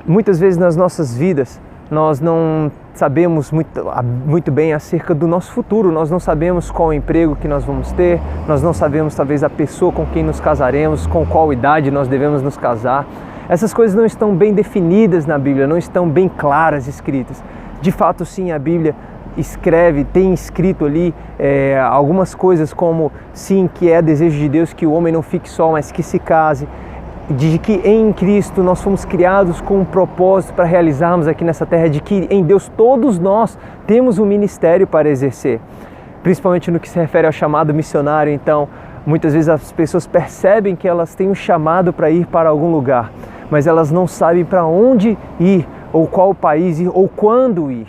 Muitas vezes nas nossas vidas nós não sabemos muito bem acerca do nosso futuro, nós não sabemos qual emprego que nós vamos ter, nós não sabemos talvez a pessoa com quem nos casaremos, com qual idade nós devemos nos casar. Essas coisas não estão bem definidas na Bíblia, não estão bem claras escritas. De fato, sim, a Bíblia tem escrito ali algumas coisas como, sim, que é desejo de Deus que o homem não fique só, mas que se case, de que em Cristo nós fomos criados com um propósito para realizarmos aqui nessa terra, de que em Deus todos nós temos um ministério para exercer, principalmente no que se refere ao chamado missionário. Então, muitas vezes as pessoas percebem que elas têm um chamado para ir para algum lugar, mas elas não sabem para onde ir, ou qual país ir, ou quando ir.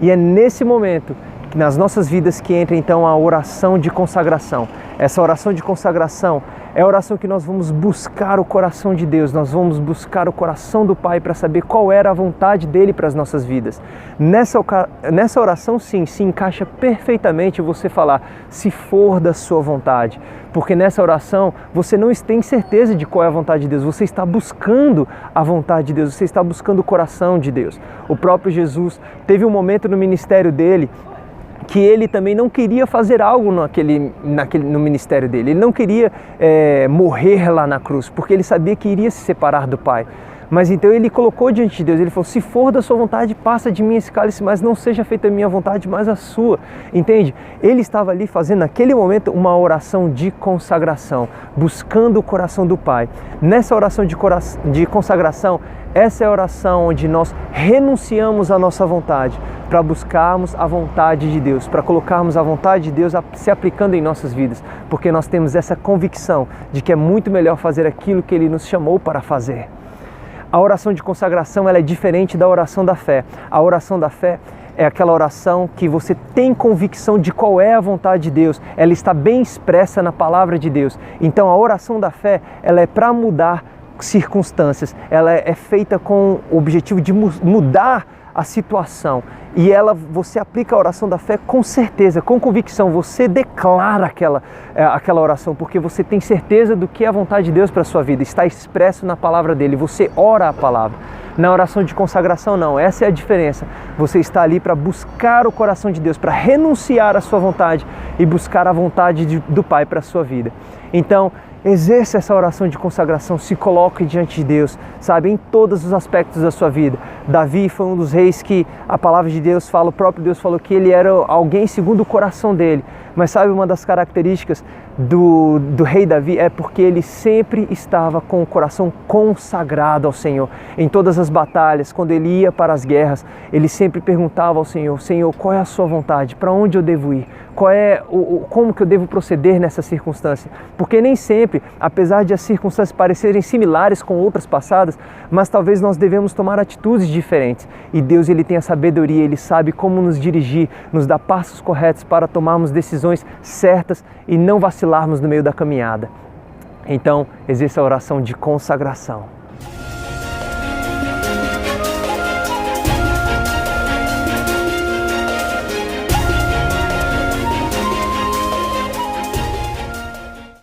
E é nesse momento, nas nossas vidas, que entra então a oração de consagração. Essa oração de consagração é a oração que nós vamos buscar o coração de Deus, nós vamos buscar o coração do Pai para saber qual era a vontade dele para as nossas vidas. Nessa oração, sim, se encaixa perfeitamente você falar, se for da sua vontade, porque nessa oração você não tem certeza de qual é a vontade de Deus, você está buscando a vontade de Deus, você está buscando o coração de Deus. O próprio Jesus teve um momento no ministério dele que ele também não queria fazer algo no ministério dele. Ele não queria morrer lá na cruz, porque ele sabia que iria se separar do Pai. Mas então ele colocou diante de Deus, ele falou, se for da sua vontade, passa de mim esse cálice, mas não seja feita a minha vontade, mas a sua. Entende? Ele estava ali fazendo naquele momento uma oração de consagração, buscando o coração do Pai. Nessa oração de consagração, essa é a oração onde nós renunciamos à nossa vontade para buscarmos a vontade de Deus, para colocarmos a vontade de Deus se aplicando em nossas vidas, porque nós temos essa convicção de que é muito melhor fazer aquilo que Ele nos chamou para fazer. A oração de consagração ela é diferente da oração da fé. A oração da fé é aquela oração que você tem convicção de qual é a vontade de Deus. Ela está bem expressa na palavra de Deus. Então a oração da fé ela é para mudar circunstâncias. Ela é feita com o objetivo de mudar a situação. E você aplica a oração da fé com certeza, com convicção. Você declara aquela oração, porque você tem certeza do que é a vontade de Deus para a sua vida. Está expresso na palavra dele. Você ora a palavra. Na oração de consagração, não. Essa é a diferença. Você está ali para buscar o coração de Deus, para renunciar à sua vontade e buscar a vontade do Pai para a sua vida. Então, exerça essa oração de consagração, se coloque diante de Deus, sabe, em todos os aspectos da sua vida. Davi foi um dos reis que a palavra de Deus fala, o próprio Deus falou que ele era alguém segundo o coração dele. Mas sabe, uma das características do rei Davi é porque ele sempre estava com o coração consagrado ao Senhor. Em todas as batalhas, quando ele ia para as guerras, ele sempre perguntava ao Senhor, Senhor, qual é a sua vontade? Para onde eu devo ir? Como que eu devo proceder nessa circunstância? Porque nem sempre, apesar de as circunstâncias parecerem similares com outras passadas, mas talvez nós devemos tomar atitudes diferentes. E Deus ele tem a sabedoria, Ele sabe como nos dirigir, nos dá passos corretos para tomarmos decisões certas e não vacilarmos no meio da caminhada. Então, exerça a oração de consagração.